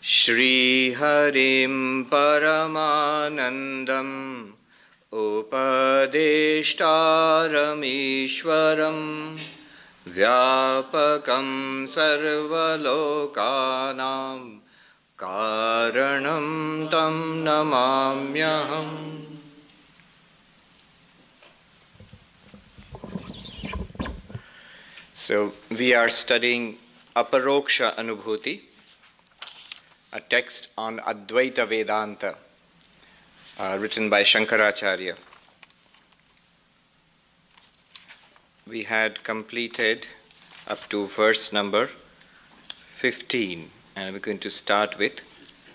Shri Harim Paramanandam Upadeshtaramishwaram Vyapakam Sarvalokanam Karanam Tam Namamyaham. So we are studying Aparokshanubhuti, a text on Advaita Vedanta written by Shankaracharya. We had completed up to verse number 15 and we're going to start with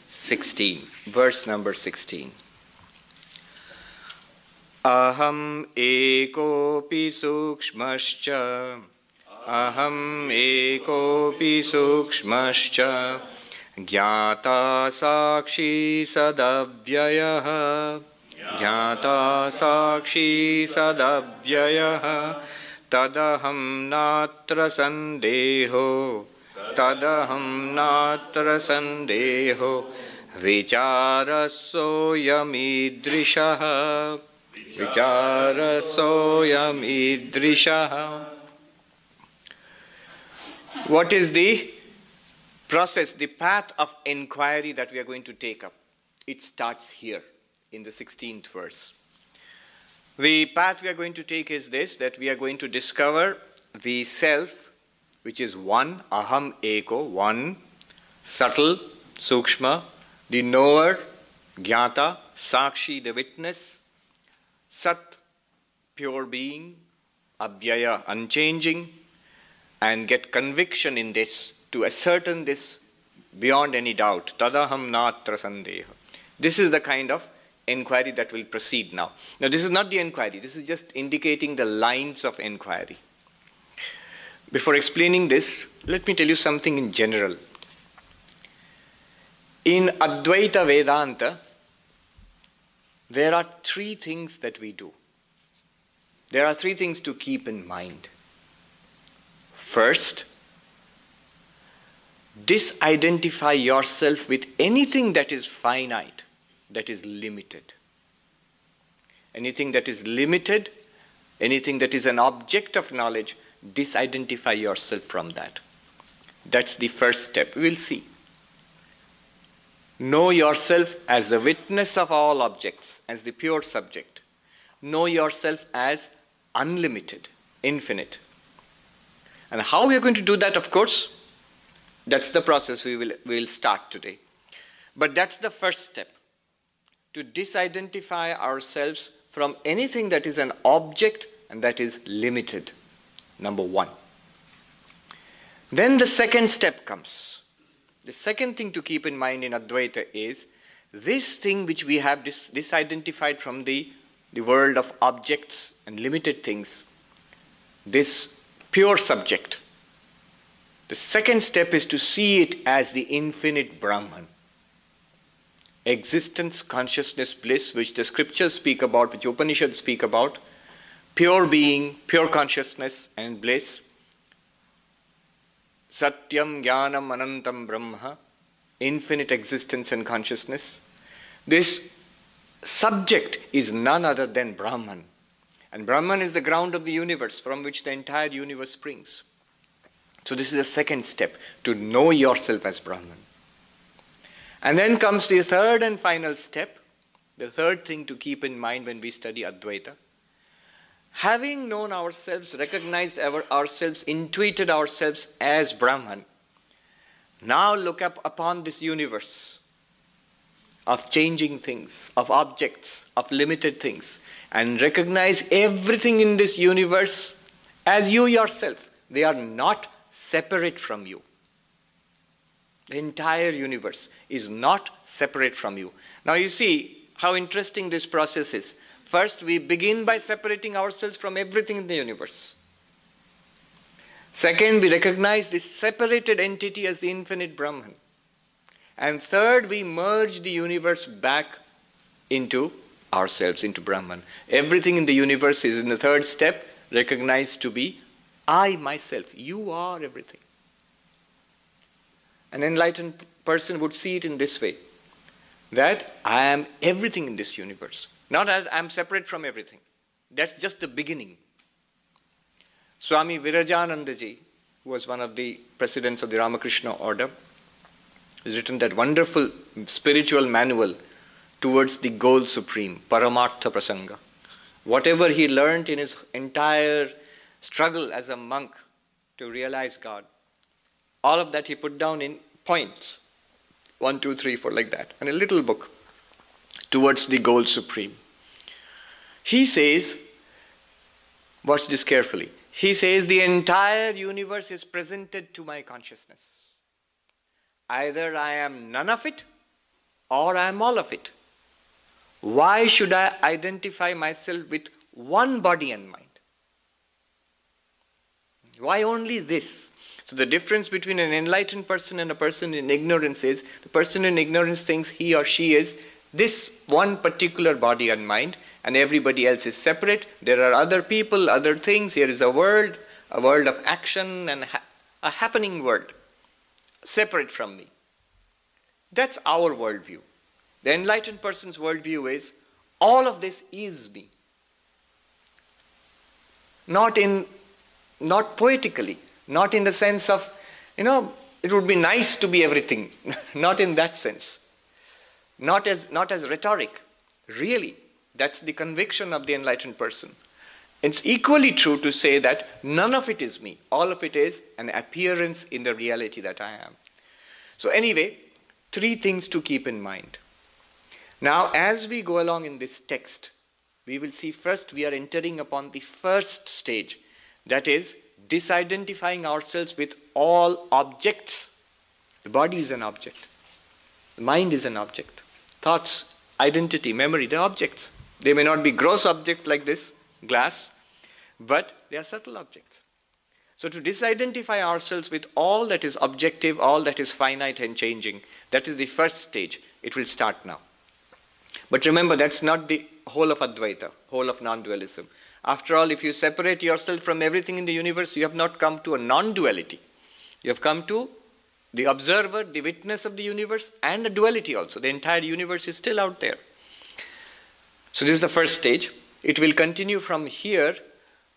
16, verse number 16. Aham ekopi sukshmascha Aham ekopi sukshmascha Jnata sakshi sadavyayah Jnata sakshi sadavyayah Tadaham natra sandeho Tadaham natra sandeho Vicharasoyamidrishah Vicharasoyamidrishah. What is the process, the path of inquiry that we are going to take up? It starts here in the 16th verse. The path we are going to take is this, that we are going to discover the self, which is one, aham eko, one, subtle, sukshma, the knower, jnata, sakshi, the witness, sat, pure being, avyaya, unchanging, and get conviction in this, to ascertain this beyond any doubt. Tadaham natra sandeha. This is the kind of inquiry that will proceed now. Now this is not the inquiry, this is just indicating the lines of inquiry. Before explaining this, let me tell you something in general. In Advaita Vedanta, there are three things that we do. There are three things to keep in mind. First, disidentify yourself with anything that is finite, that is limited. Anything that is limited, anything that is an object of knowledge, disidentify yourself from that. That's the first step. We will see. Know yourself as the witness of all objects, as the pure subject. Know yourself as unlimited, infinite. And how we are going to do that, of course, that's the process we will start today. But that's the first step, to disidentify ourselves from anything that is an object and that is limited. Number one. Then the second step comes. The second thing to keep in mind in Advaita is this thing which we have disidentified from the world of objects and limited things, this pure subject. The second step is to see it as the infinite Brahman. Existence, consciousness, bliss, which the scriptures speak about, which Upanishads speak about, pure being, pure consciousness and bliss, Satyam, Jnanam, Anantam, Brahma, infinite existence and consciousness. This subject is none other than Brahman. And Brahman is the ground of the universe from which the entire universe springs. So this is the second step, to know yourself as Brahman. And then comes the third and final step, the third thing to keep in mind when we study Advaita. Having known ourselves, recognized ourselves, intuited ourselves as Brahman, now look up upon this universe of changing things, of objects, of limited things, and recognize everything in this universe as you yourself. They are not separate from you. The entire universe is not separate from you. Now you see how interesting this process is. First, we begin by separating ourselves from everything in the universe. Second, we recognize this separated entity as the infinite Brahman. And third, we merge the universe back into ourselves, into Brahman. Everything in the universe is, in the third step, recognized to be I myself. You are everything. An enlightened person would see it in this way, that I am everything in this universe. Not that I am separate from everything. That's just the beginning. Swami Virajananda ji, who was one of the presidents of the Ramakrishna order, has written that wonderful spiritual manual towards the goal supreme, Paramartha Prasanga. Whatever he learned in his entire struggle as a monk to realize God, all of that he put down in points. 1, 2, 3, 4, like that. And a little book towards the goal supreme. He says, watch this carefully. He says the entire universe is presented to my consciousness. Either I am none of it or I am all of it. Why should I identify myself with one body and mind? Why only this? So the difference between an enlightened person and a person in ignorance is, the person in ignorance thinks he or she is this one particular body and mind, and everybody else is separate. There are other people, other things. Here is a world of action and a happening world, separate from me. That's our worldview. The enlightened person's worldview is, all of this is me. Not poetically, not in the sense of, it would be nice to be everything. Not in that sense. Not as rhetoric. Really, that's the conviction of the enlightened person. It's equally true to say that none of it is me. All of it is an appearance in the reality that I am. So anyway, 3 things to keep in mind. Now, as we go along in this text, we will see first we are entering upon the first stage, that is, disidentifying ourselves with all objects. The body is an object. The mind is an object. Thoughts, identity, memory, they're objects. They may not be gross objects like this, glass, but they are subtle objects. So to disidentify ourselves with all that is objective, all that is finite and changing, that is the first stage. It will start now. But remember, that's not the whole of Advaita, whole of non-dualism. After all, if you separate yourself from everything in the universe, you have not come to a non-duality. You have come to the observer, the witness of the universe, and a duality also. The entire universe is still out there. So this is the first stage. It will continue from here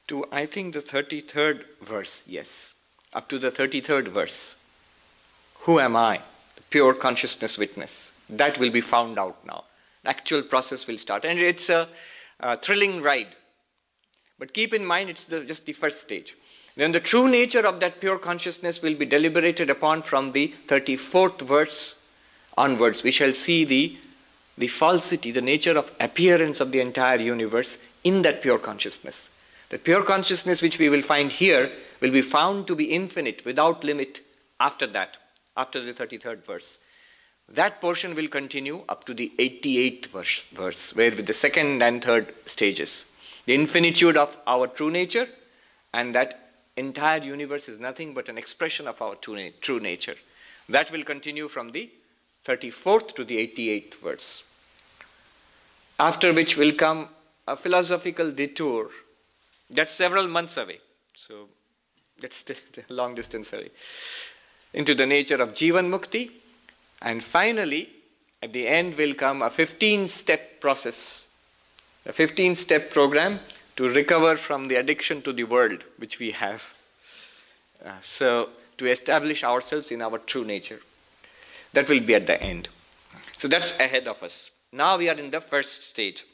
to, I think, the 33rd verse. Yes, up to the 33rd verse. Who am I? The pure consciousness witness. That will be found out now. The actual process will start. And it's a thrilling ride. But keep in mind, it's just the first stage. Then the true nature of that pure consciousness will be deliberated upon from the 34th verse onwards. We shall see the falsity, the nature of appearance of the entire universe in that pure consciousness. The pure consciousness which we will find here will be found to be infinite, without limit, after that, after the 33rd verse. That portion will continue up to the 88th verse, where with the second and third stages. The infinitude of our true nature, and that entire universe is nothing but an expression of our true nature. That will continue from the 34th to the 88th verse. After which will come a philosophical detour. That's several months away. So that's still a long distance away. Into the nature of Jivan Mukti. And finally, at the end will come a 15-step process. A 15-step program to recover from the addiction to the world which we have. So to establish ourselves in our true nature. That will be at the end. So that's ahead of us. Now we are in the first stage.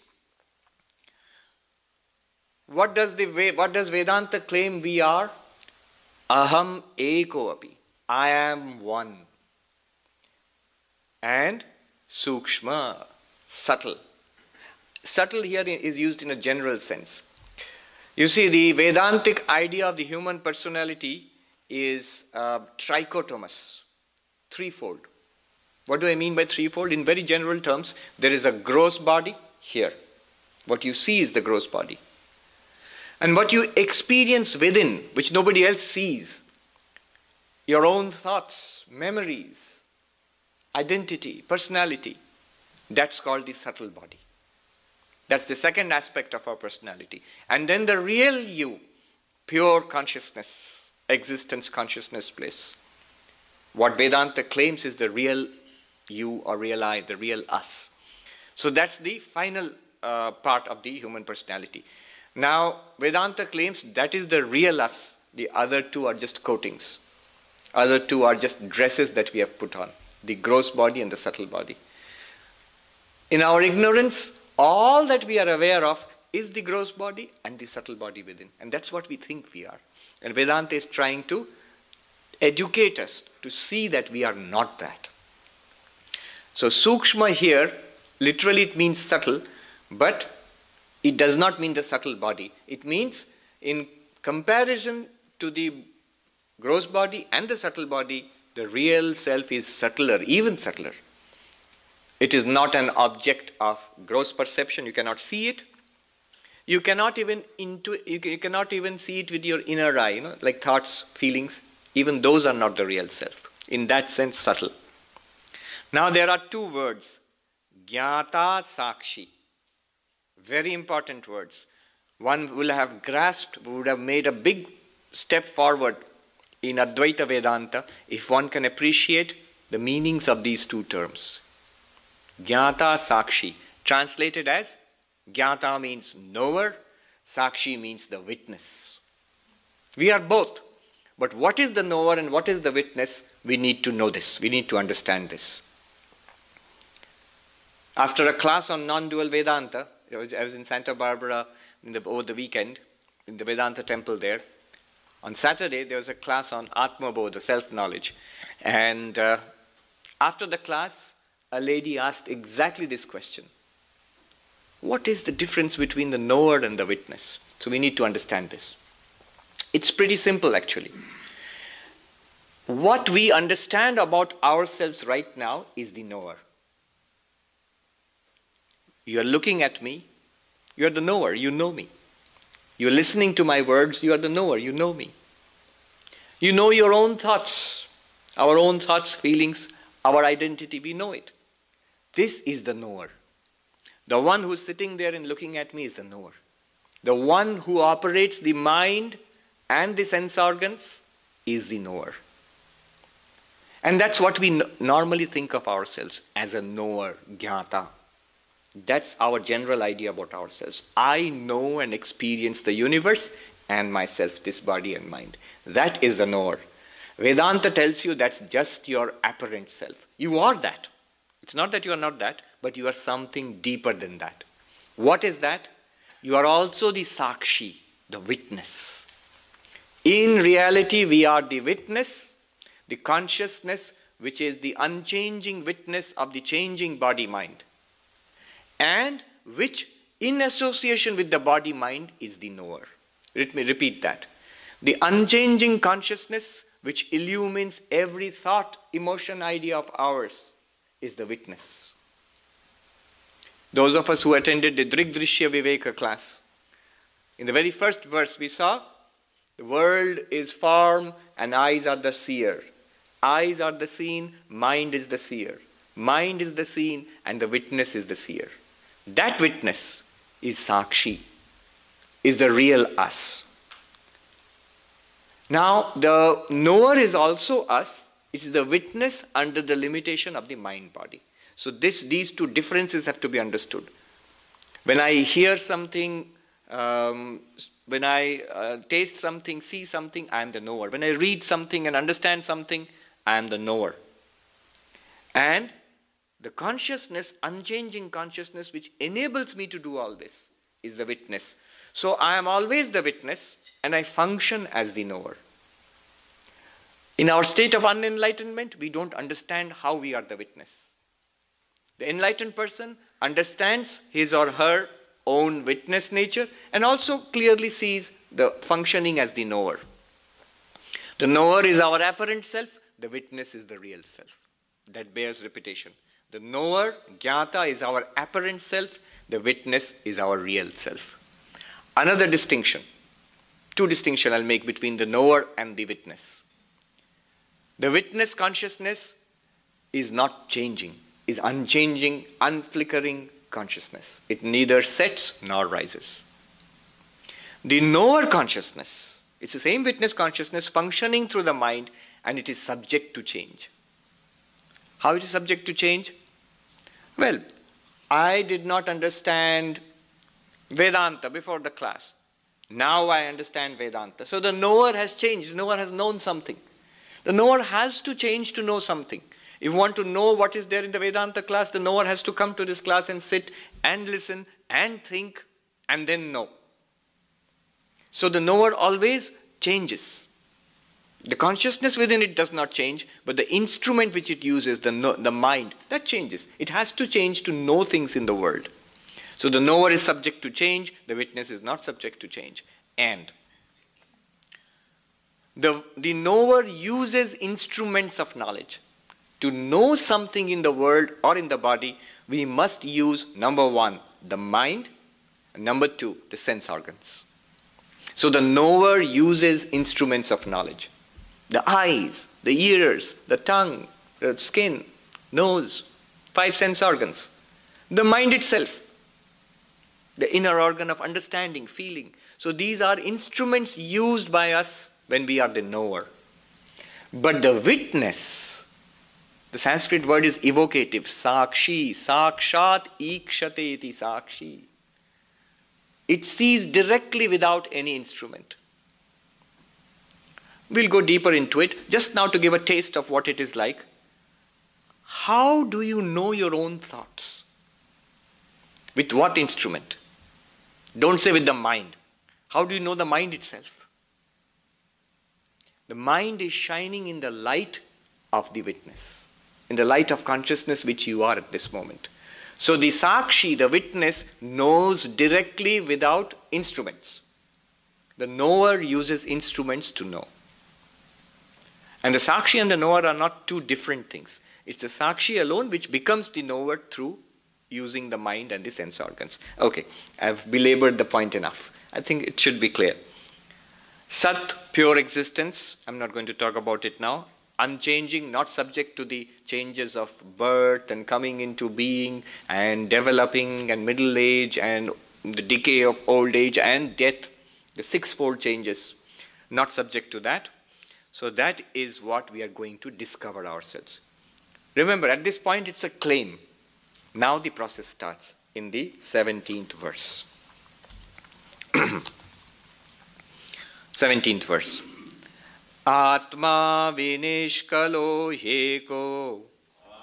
What does Vedanta claim we are? Aham eko api. I am one. And sukshma, subtle. Subtle here is used in a general sense. You see, the Vedantic idea of the human personality is trichotomous, threefold. What do I mean by threefold? In very general terms, there is a gross body here. What you see is the gross body. And what you experience within, which nobody else sees, your own thoughts, memories, identity, personality, that's called the subtle body. That's the second aspect of our personality. And then the real you, pure consciousness, existence, consciousness, bliss. What Vedanta claims is the real you or real I, the real us. So that's the final part of the human personality. Now, Vedanta claims that is the real us. The other two are just coatings. Other two are just dresses that we have put on. The gross body and the subtle body. In our ignorance, all that we are aware of is the gross body and the subtle body within. And that's what we think we are. And Vedanta is trying to educate us to see that we are not that. So Sukshma here, literally it means subtle, but it does not mean the subtle body. It means in comparison to the gross body and the subtle body, the real self is subtler, even subtler. It is not an object of gross perception. You cannot see it. You cannot even see it with your inner eye, like thoughts, feelings. Even those are not the real self. In that sense, subtle. Now there are two words, Jnata Sakshi. Very important words. One will have grasped, would have made a big step forward in Advaita Vedanta if one can appreciate the meanings of these two terms. Jnata Sakshi, translated as Jnata means knower, Sakshi means the witness. We are both. But what is the knower and what is the witness? We need to know this. We need to understand this. After a class on non-dual Vedanta, I was in Santa Barbara over the weekend, in the Vedanta temple there. On Saturday, there was a class on Atma Bodha, self-knowledge. And after the class, a lady asked exactly this question. What is the difference between the knower and the witness? So we need to understand this. It's pretty simple, actually. What we understand about ourselves right now is the knower. You are looking at me, you are the knower, you know me. You are listening to my words, you are the knower, you know me. You know your own thoughts, our own thoughts, feelings, our identity, we know it. This is the knower. The one who is sitting there and looking at me is the knower. The one who operates the mind and the sense organs is the knower. And that's what we normally think of ourselves, as a knower, jnata. That's our general idea about ourselves. I know and experience the universe and myself, this body and mind. That is the knower. Vedanta tells you that's just your apparent self. You are that. It's not that you are not that, but you are something deeper than that. What is that? You are also the sakshi, the witness. In reality, we are the witness, the consciousness, which is the unchanging witness of the changing body-mind, and which, in association with the body-mind, is the knower. Let me repeat that. The unchanging consciousness, which illumines every thought, emotion, idea of ours, is the witness. Those of us who attended the Drigdrishya Viveka class, in the very first verse we saw, the world is form and eyes are the seer. Eyes are the seen, mind is the seer. Mind is the seen and the witness is the seer. That witness is Sakshi, is the real us. Now, the knower is also us. It is the witness under the limitation of the mind-body. So these two differences have to be understood. When I hear something, when I taste something, see something, I am the knower. When I read something and understand something, I am the knower. And the consciousness, unchanging consciousness, which enables me to do all this, is the witness. So I am always the witness, and I function as the knower. In our state of unenlightenment, we don't understand how we are the witness. The enlightened person understands his or her own witness nature and also clearly sees the functioning as the knower. The knower is our apparent self, the witness is the real self. That bears repetition. The knower, jnata, is our apparent self, the witness is our real self. Another distinction, two distinctions I'll make between the knower and the witness. The witness consciousness is not changing, is unchanging, unflickering consciousness. It neither sets nor rises. The knower consciousness It's the same witness consciousness functioning through the mind, and it is subject to change. How it is subject to change? Well, I did not understand Vedanta before the class. Now I understand Vedanta. So the knower has changed. The knower has known something. The knower has to change to know something. If you want to know what is there in the Vedanta class, the knower has to come to this class and sit and listen and think and then know. So the knower always changes. The consciousness within it does not change, but the instrument which it uses, the mind, that changes. It has to change to know things in the world. So the knower is subject to change, the witness is not subject to change. And the knower uses instruments of knowledge. To know something in the world or in the body, we must use, number one, the mind, and number two, the sense organs. So the knower uses instruments of knowledge. The eyes, the ears, the tongue, the skin, nose, 5 sense organs. The mind itself, the inner organ of understanding, feeling. So these are instruments used by us when we are the knower. But the witness, the Sanskrit word is evocative, sakshi, sakshat ikshateti sakshi. It sees directly without any instrument. We'll go deeper into it. Just now to give a taste of what it is like. How do you know your own thoughts? With what instrument? Don't say with the mind. How do you know the mind itself? The mind is shining in the light of the witness, in the light of consciousness which you are at this moment. So the sakshi, the witness, knows directly without instruments. The knower uses instruments to know. And the sakshi and the knower are not two different things. It's the sakshi alone which becomes the knower through using the mind and the sense organs. Okay, I've belabored the point enough. I think it should be clear. Sat, pure existence, I'm not going to talk about it now. Unchanging, not subject to the changes of birth and coming into being and developing and middle age and the decay of old age and death, the 6-fold changes, not subject to that. So that is what we are going to discover ourselves. Remember, at this point it's a claim. Now the process starts in the 17th verse. 17th verse. Atma vinishkalo heko,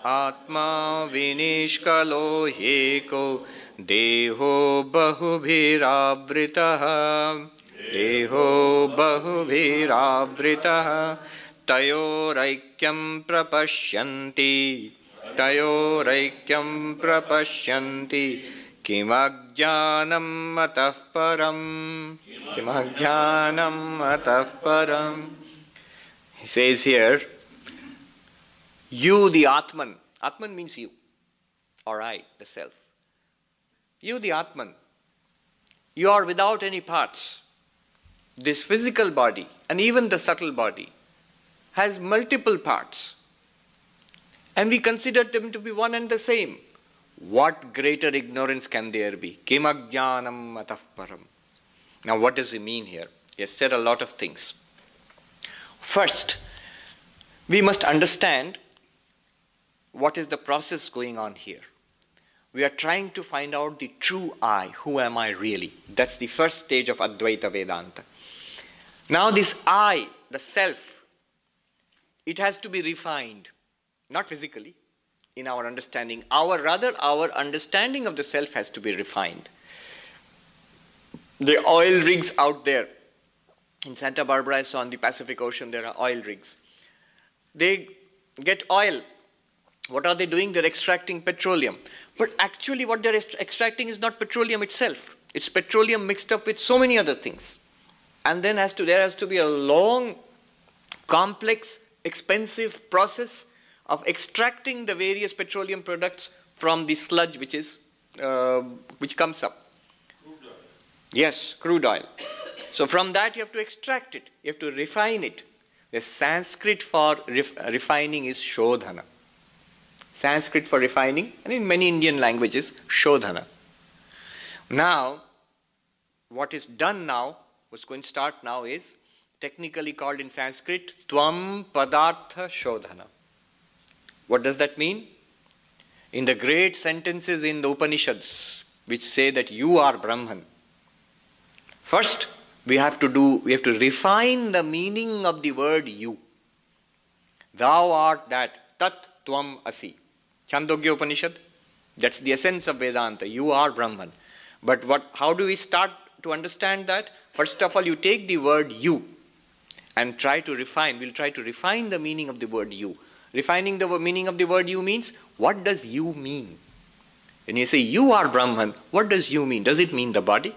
Atma vinishkalo heko, Deho bahubhiravritaha, Deho bahubhiravritaha, Tayoraikyam prapashyanti, Tayoraikyam prapashyanti, Kimajnanam atah param, Kimajnanam atah param. He says here, you the Atman, Atman means you, or I, the self. You the Atman, you are without any parts. This physical body, and even the subtle body, has multiple parts. And we consider them to be one and the same. What greater ignorance can there be? Kimajnanam atah param. Now what does he mean here? He has said a lot of things. First, we must understand what is the process going on here. We are trying to find out the true I. Who am I really? That's the first stage of Advaita Vedanta. Now this I, the self, it has to be refined. Not physically, in our understanding. Our understanding of the self has to be refined. The oil rigs out there, in Santa Barbara, I saw on the Pacific Ocean, there are oil rigs. They get oil. What are they doing? They're extracting petroleum. But actually what they're extracting is not petroleum itself. It's petroleum mixed up with so many other things. And then there has to be a long, complex, expensive process of extracting the various petroleum products from the sludge which comes up. Crude oil. Yes, crude oil. So from that you have to extract it. You have to refine it. The Sanskrit for refining is shodhana. Sanskrit for refining, and in many Indian languages, shodhana. Now, what is done now, what's going to start now is technically called in Sanskrit, Tvam Padartha Shodhana. What does that mean? In the great sentences in the Upanishads, which say that you are Brahman, first we have to refine the meaning of the word you. Thou art that, Tat Tvam Asi. Chandogya Upanishad, that's the essence of Vedanta. You are Brahman. But how do we start to understand that? First of all, you take the word you and we'll try to refine the meaning of the word you. Refining the meaning of the word you means, what does you mean? When you say you are Brahman, what does you mean? Does it mean the body?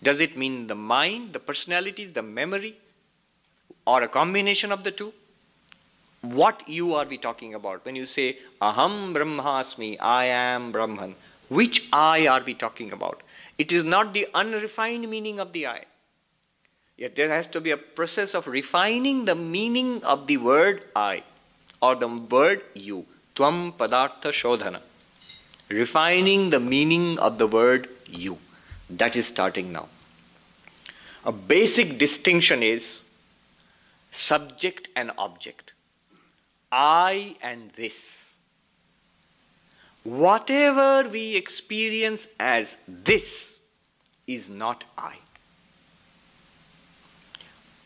Does it mean the mind, the personalities, the memory? Or a combination of the two? What you are we talking about? When you say, Aham Brahmasmi, I am Brahman, which I are we talking about? It is not the unrefined meaning of the I. Yet there has to be a process of refining the meaning of the word I or the word you. Tvam Padartha Shodhana. Refining the meaning of the word you. That is starting now. A basic distinction is subject and object. I and this. Whatever we experience as this is not I.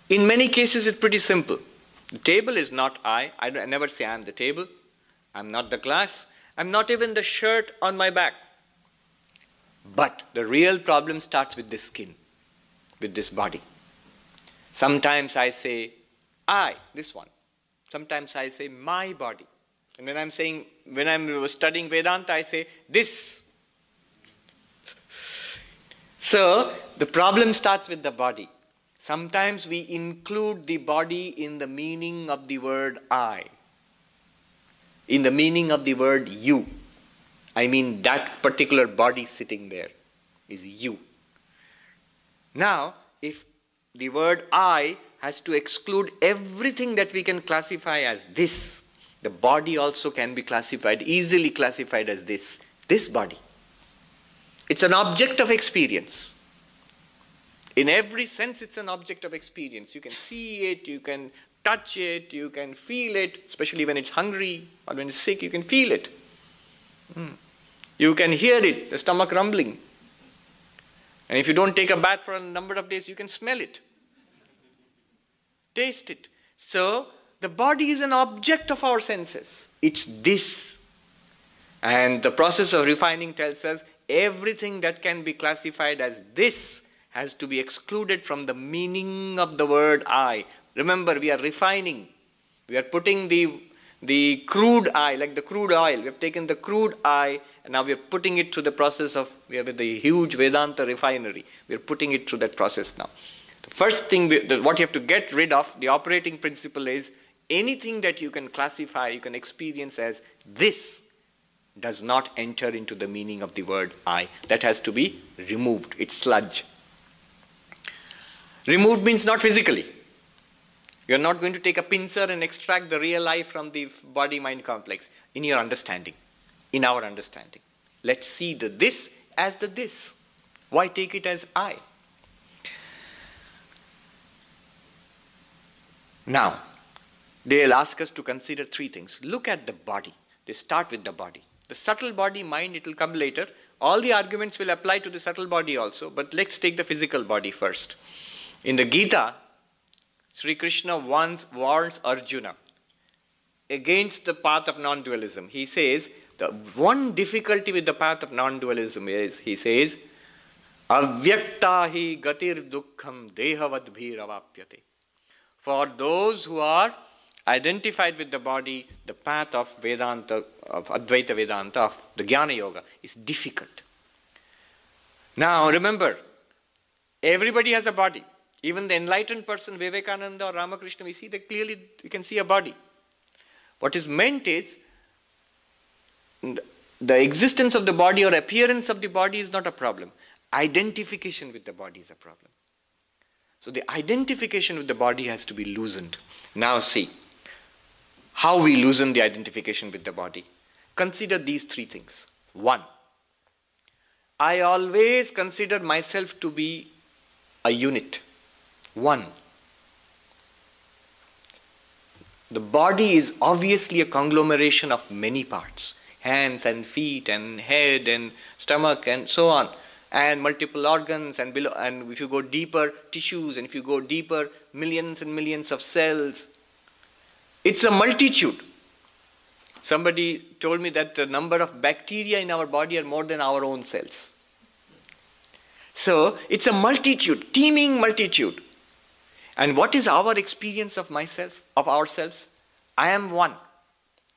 In many cases, it's pretty simple. The table is not I. I never say I'm the table. I'm not the glass. I'm not even the shirt on my back. But the real problem starts with this skin, with this body. Sometimes I say, I, this one. Sometimes I say, my body. And when I'm studying Vedanta, I say, this. So, the problem starts with the body. Sometimes we include the body in the meaning of the word I, in the meaning of the word you. I mean, that particular body sitting there is you. Now, if the word I has to exclude everything that we can classify as this, the body also can be easily classified as this body. It's an object of experience. In every sense, it's an object of experience. You can see it, you can touch it, you can feel it, especially when it's hungry or when it's sick, you can feel it. You can hear it, the stomach rumbling. And if you don't take a bath for a number of days, you can smell it, taste it. So, the body is an object of our senses. It's this. And the process of refining tells us everything that can be classified as this has to be excluded from the meaning of the word I. Remember, we are refining. We are putting the crude I, like the crude oil. We have taken the crude I and now we are putting it through the process of, we have the huge Vedanta refinery. We are putting it through that process now. The first thing, what you have to get rid of, the operating principle is anything that you can classify, you can experience as this does not enter into the meaning of the word I. That has to be removed. It's sludge. Removed means not physically. You are not going to take a pincer and extract the real I from the body-mind complex. In your understanding, in our understanding. Let's see the this as the this. Why take it as I? Now, they'll ask us to consider three things. Look at the body. They start with the body. The subtle body, mind, it will come later. All the arguments will apply to the subtle body also, but let's take the physical body first. In the Gita, Sri Krishna warns Arjuna against the path of non-dualism. He says, the one difficulty with the path of non-dualism is, he says, avyakta hi gatir dukkham dehavadbhir avapyate. For those who are identified with the body, the path of Vedanta, of Advaita Vedanta, of the Jnana Yoga is difficult. Now remember, everybody has a body. Even the enlightened person, Vivekananda or Ramakrishna, we see that clearly, we can see a body. What is meant is, the existence of the body or appearance of the body is not a problem. Identification with the body is a problem. So the identification with the body has to be loosened. Now see, how we loosen the identification with the body. Consider these three things. One, I always consider myself to be a unit. One. The body is obviously a conglomeration of many parts. Hands and feet and head and stomach and so on. And multiple organs and below, and if you go deeper, tissues, and if you go deeper, millions and millions of cells. It's a multitude. Somebody told me that the number of bacteria in our body are more than our own cells. So it's a multitude, teeming multitude. And what is our experience of myself, of ourselves? I am one.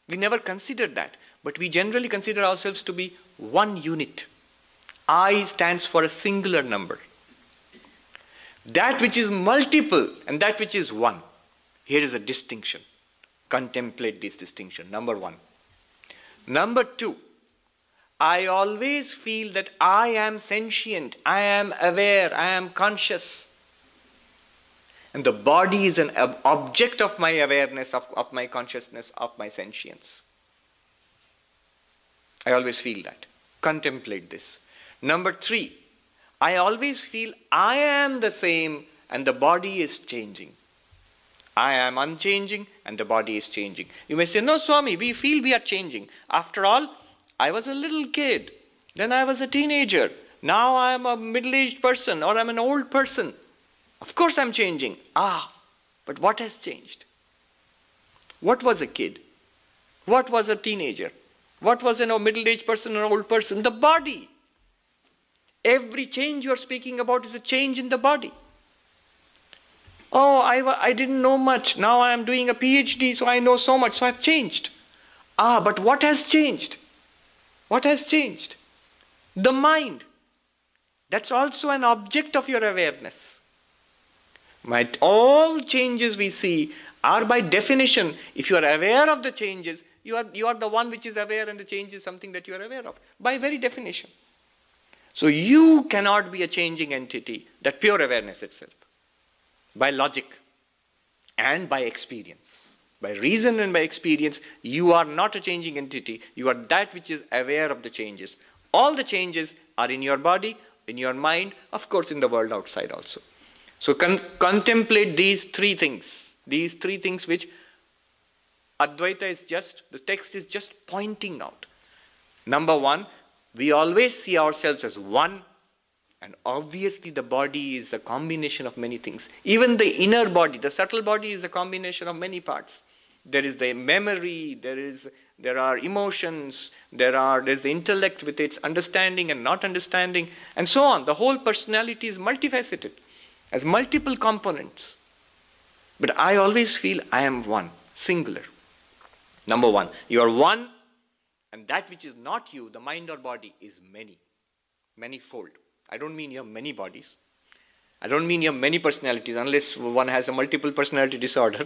We never considered that, but we generally consider ourselves to be one unit. I stands for a singular number. That which is multiple and that which is one. Here is a distinction. Contemplate this distinction. Number one. Number two, I always feel that I am sentient, I am aware, I am conscious. And the body is an object of my awareness, of my consciousness, of my sentience. I always feel that. Contemplate this. Number three, I always feel I am the same and the body is changing. I am unchanging and the body is changing. You may say, no, Swami, we feel we are changing. After all, I was a little kid. Then I was a teenager. Now I am a middle-aged person or I'm an old person. Of course I'm changing. But what has changed? What was a kid? What was a teenager? What was a middle-aged person or an old person? The body. Every change you are speaking about is a change in the body. Oh, I didn't know much. Now I am doing a PhD, so I know so much, so I've changed. But what has changed? What has changed? The mind. That's also an object of your awareness. All changes we see are by definition, if you are aware of the changes, you are the one which is aware and the change is something that you are aware of, by very definition. So you cannot be a changing entity, that pure awareness itself, by logic and by experience. By reason and by experience, you are not a changing entity. You are that which is aware of the changes. All the changes are in your body, in your mind, of course in the world outside also. So contemplate these three things. These three things which Advaita is just, the text is just pointing out. Number one, we always see ourselves as one, and obviously the body is a combination of many things. Even the inner body, the subtle body, is a combination of many parts. There is the memory, there are emotions, there's the intellect with its understanding and not understanding, and so on. The whole personality is multifaceted, has multiple components. But I always feel I am one, singular. Number one, you are one, and that which is not you, the mind or body, is many, many-fold. I don't mean you have many bodies. I don't mean you have many personalities, unless one has a multiple personality disorder.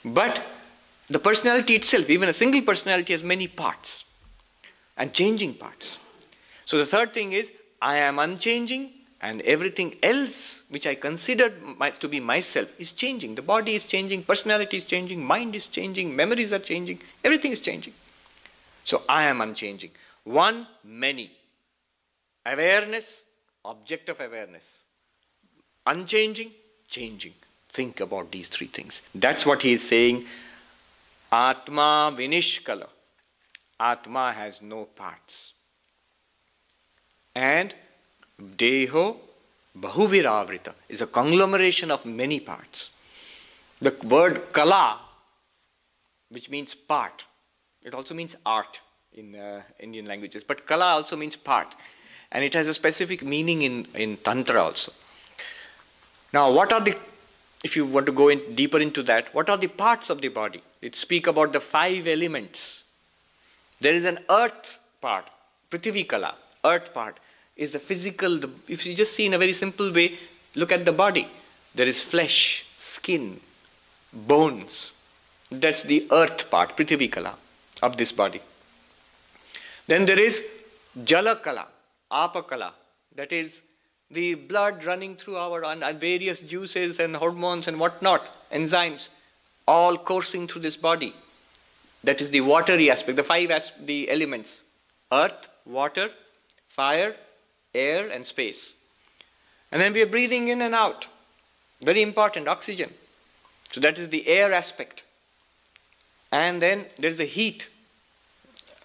But the personality itself, even a single personality, has many parts and changing parts. So the third thing is, I am unchanging, and everything else which I considered to be myself is changing. The body is changing, personality is changing, mind is changing, memories are changing, everything is changing. So I am unchanging. One, many. Awareness, object of awareness. Unchanging, changing. Think about these three things. That's what he is saying. Atma vinishkala. Atma has no parts. And Deho bahuviravrita is a conglomeration of many parts. The word kala, which means part, it also means art in Indian languages, but kala also means part. And it has a specific meaning in Tantra also. Now, if you want to go deeper into that, what are the parts of the body? It speaks about the 5 elements. There is an earth part, Prithvi Kala, earth part, is the physical, if you just see in a very simple way, look at the body. There is flesh, skin, bones. That's the earth part, Prithvi Kala, of this body. Then there is Jala Kala, Apa Kala, that is the blood running through our various juices and hormones and whatnot, enzymes, all coursing through this body. That is the watery aspect, the elements: earth, water, fire, air, and space. And then we are breathing in and out. Very important, oxygen. So that is the air aspect. And then there's the heat.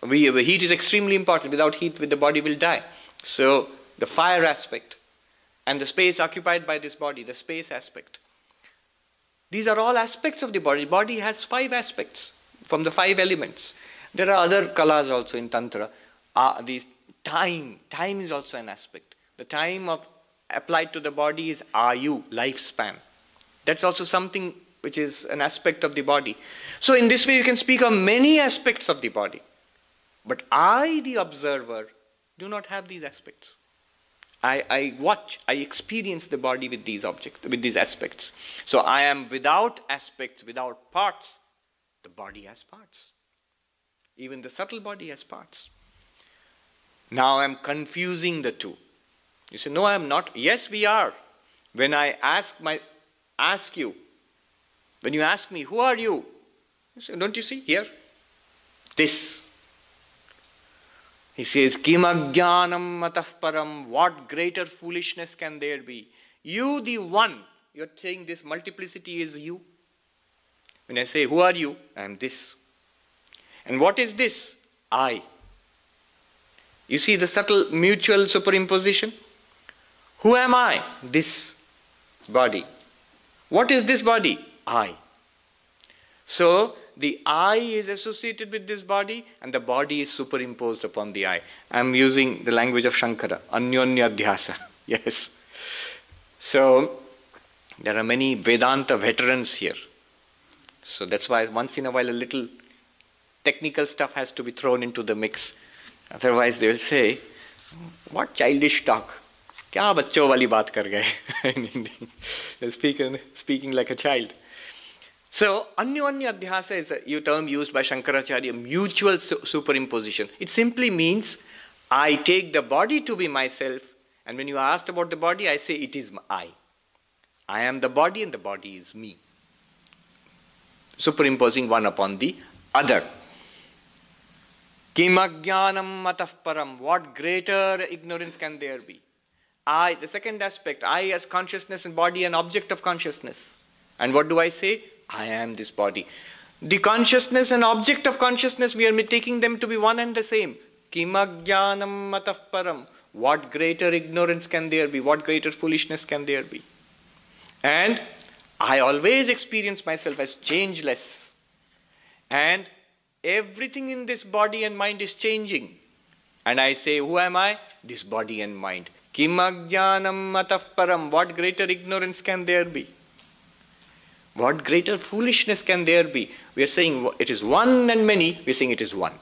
Heat is extremely important. Without heat, the body will die. So the fire aspect and the space occupied by this body, the space aspect. These are all aspects of the body. Body has 5 aspects from the 5 elements. There are other kalas also in Tantra. These time is also an aspect. The time applied to the body is ayu, lifespan. That's also something which is an aspect of the body. So in this way you can speak of many aspects of the body. But I, the observer, do not have these aspects. I watch, I experience the body with these objects, with these aspects. So I am without aspects, without parts. The body has parts. Even the subtle body has parts. Now I am confusing the two. You say, no, I am not. Yes, we are. When I ask you, when you ask me, who are you? You say, don't you see here? This. He says, Kim ajnanam matah param, what greater foolishness can there be? You, the one, you're saying this multiplicity is you. When I say, who are you? I am this. And what is this? I. You see the subtle mutual superimposition? Who am I? This body. What is this body? I. So, the I is associated with this body and the body is superimposed upon the I. I am using the language of Shankara, Anyonya Dhyasa. Yes. So, there are many Vedanta veterans here. So that's why once in a while a little technical stuff has to be thrown into the mix. Otherwise they will say, what childish talk? Kya bachcho wali baat kar gaye? In Hindi. They're speaking like a child. So, Anyonya Adhyasa is a term used by Shankaracharya, mutual superimposition. It simply means, I take the body to be myself, and when you are asked about the body, I say, it is I. I am the body and the body is me. Superimposing one upon the other. Kim ajnanam matah param, what greater ignorance can there be? I, the second aspect, I as consciousness and body, an object of consciousness. And what do I say? I am this body. The consciousness and object of consciousness, we are taking them to be one and the same. Kim ajnanam matah param. What greater ignorance can there be? What greater foolishness can there be? And I always experience myself as changeless. And everything in this body and mind is changing. And I say, who am I? This body and mind. Kim ajnanam matah param. What greater ignorance can there be? What greater foolishness can there be? We are saying it is one and many, we are saying it is one.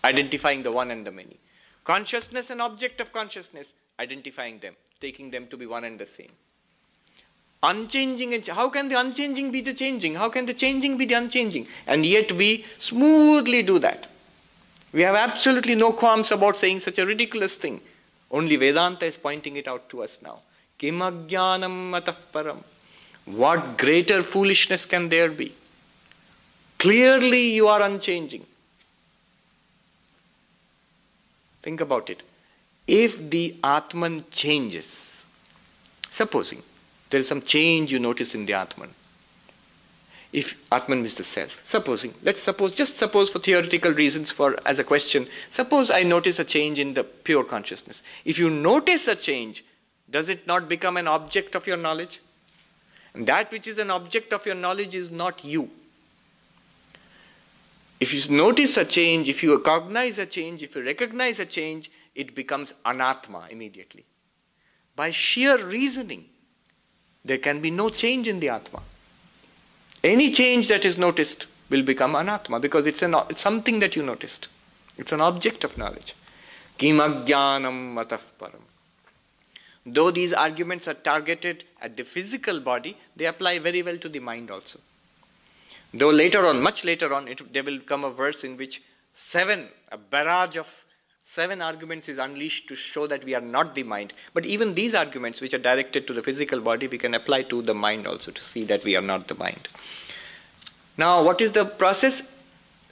Identifying the one and the many. Consciousness and object of consciousness, identifying them, taking them to be one and the same. Unchanging, and how can the unchanging be the changing? How can the changing be the unchanging? And yet we smoothly do that. We have absolutely no qualms about saying such a ridiculous thing. Only Vedanta is pointing it out to us now. Kim ajnanam matah param. What greater foolishness can there be? Clearly you are unchanging. Think about it. If the Atman changes, supposing there is some change you notice in the Atman. If Atman is the self, just suppose for theoretical reasons, as a question, suppose I notice a change in the pure consciousness. If you notice a change, does it not become an object of your knowledge? And that which is an object of your knowledge is not you. If you notice a change, if you cognize a change, if you recognize a change, it becomes anatma immediately. By sheer reasoning, there can be no change in the atma. Any change that is noticed will become anatma because it's something that you noticed. It's an object of knowledge. Kim ajnanam matah param. Though these arguments are targeted at the physical body, they apply very well to the mind also. Though later on, much later on, there will come a verse in which a barrage of 7 arguments is unleashed to show that we are not the mind. But even these arguments which are directed to the physical body, we can apply to the mind also to see that we are not the mind. Now, what is the process?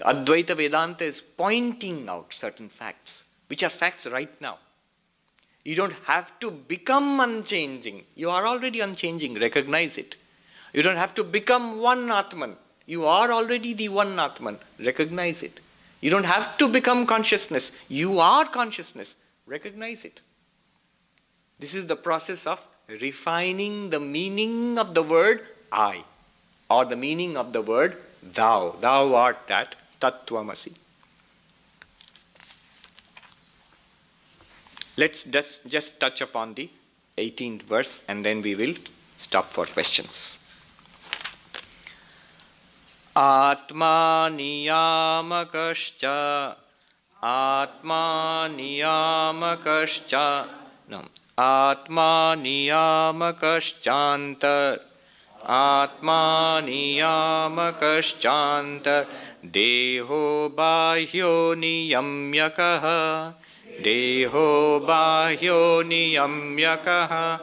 Advaita Vedanta is pointing out certain facts, which are facts right now. You don't have to become unchanging. You are already unchanging. Recognize it. You don't have to become one Atman. You are already the one Atman. Recognize it. You don't have to become consciousness. You are consciousness. Recognize it. This is the process of refining the meaning of the word I, or the meaning of the word thou. Thou art that, Tattvamasi. Let's just touch upon the 18th verse and then we will stop for questions. Atma niyamakascha, Atma niyamakascha, no, Atma niyamakaschantar, Atma niyamakaschantar, Deho bahyo niyamyakaha, Deho bahyo niyamyakaha,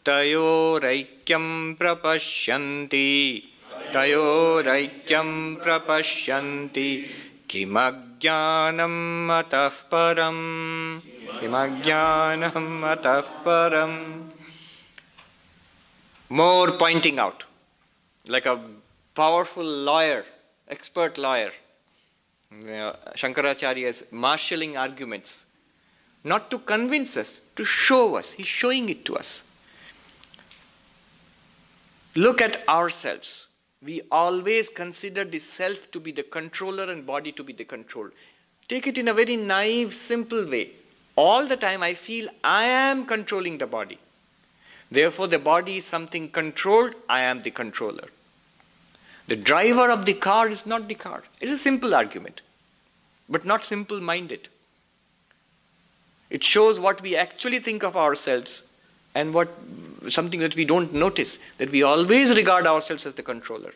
Tayoraikyam prapashyanti, Tayoraikyam prapashyanti, Kimajnanam atah param, Kimajnanam atah param. More pointing out, like a powerful lawyer, expert lawyer. Shankaracharya is marshalling arguments, not to convince us, to show us. He's showing it to us. Look at ourselves. We always consider the self to be the controller and body to be the controlled. Take it in a very naive, simple way. All the time I feel I am controlling the body. Therefore the body is something controlled, I am the controller. The driver of the car is not the car. It's a simple argument, but not simple-minded. It shows what we actually think of ourselves and something that we don't notice, that we always regard ourselves as the controller.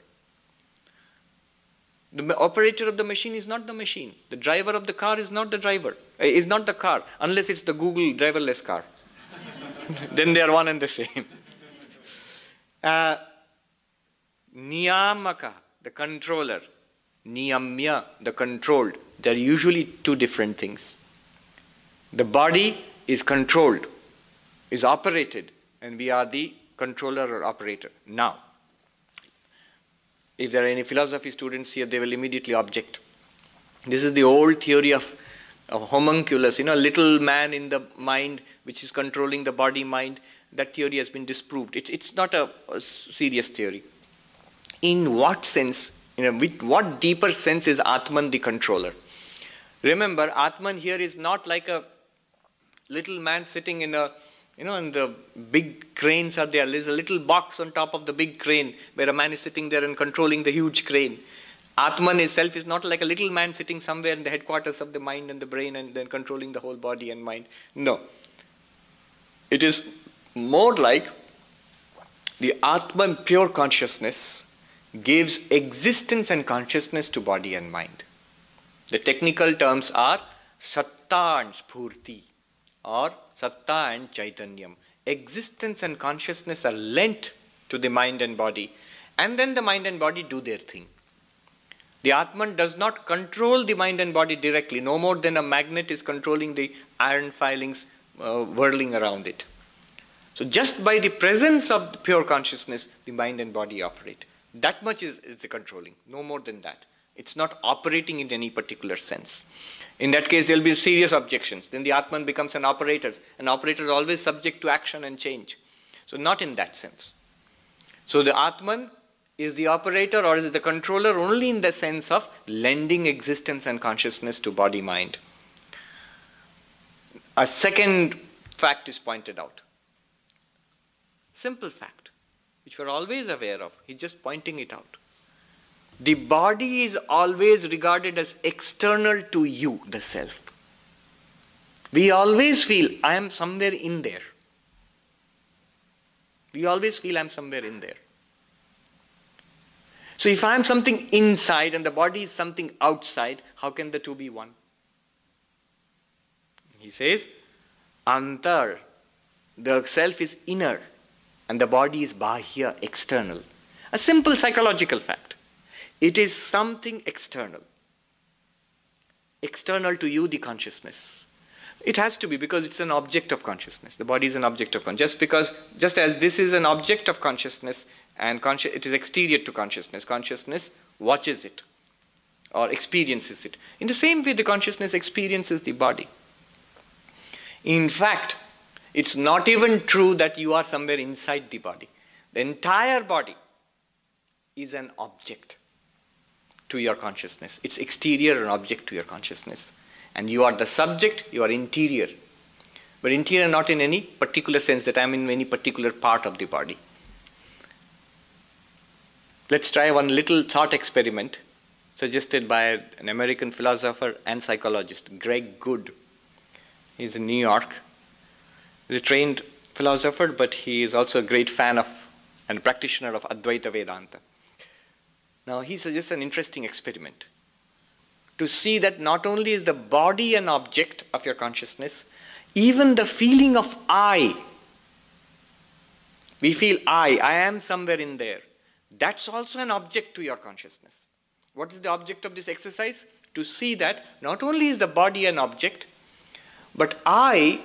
The operator of the machine is not the machine. The driver of the car is not the driver, is not the car, unless it's the Google driverless car. Then they are one and the same. Niyamaka, the controller. Niyamya, the controlled. They are usually two different things. The body is controlled, is operated, and we are the controller or operator. Now, if there are any philosophy students here, they will immediately object. This is the old theory of homunculus, little man in the mind which is controlling the body mind. That theory has been disproved. It's not a serious theory. In what sense, with what deeper sense is Atman the controller? Remember, Atman here is not like a little man sitting in a, and the big cranes are there. There's a little box on top of the big crane where a man is sitting there and controlling the huge crane. Atman itself is not like a little man sitting somewhere in the headquarters of the mind and the brain and then controlling the whole body and mind. No. It is more like the Atman, pure consciousness, gives existence and consciousness to body and mind. The technical terms are Satta and Spurti, or Satta and Chaitanyam. Existence and consciousness are lent to the mind and body, and then the mind and body do their thing. The Atman does not control the mind and body directly, no more than a magnet is controlling the iron filings whirling around it. So just by the presence of the pure consciousness, the mind and body operate. That much is the controlling, no more than that. It's not operating in any particular sense. In that case, there will be serious objections. Then the Atman becomes an operator. An operator is always subject to action and change. So not in that sense. So the Atman is the operator or is the controller only in the sense of lending existence and consciousness to body-mind. A second fact is pointed out. Simple fact, which we are always aware of. He's just pointing it out. The body is always regarded as external to you, the self. We always feel, I am somewhere in there. We always feel I am somewhere in there. So if I am something inside and the body is something outside, how can the two be one? He says, Antar, the self is inner and the body is bahya, external. A simple psychological fact. It is something external. External to you, the consciousness. It has to be because it's an object of consciousness. The body is an object of consciousness. Just as this is an object of consciousness and it is exterior to consciousness. Consciousness watches it or experiences it. In the same way, the consciousness experiences the body. In fact, it's not even true that you are somewhere inside the body. The entire body is an object to your consciousness. It's exterior, an object to your consciousness. And you are the subject, you are interior. But interior not in any particular sense that I am in any particular part of the body. Let's try one little thought experiment suggested by an American philosopher and psychologist, Greg Good. He's in New York. He's a trained philosopher, but he is also a great fan of and practitioner of Advaita Vedanta. Now he suggests an interesting experiment to see that not only is the body an object of your consciousness, even the feeling of I. We feel I am somewhere in there. That's also an object to your consciousness. What is the object of this exercise? To see that not only is the body an object, but I,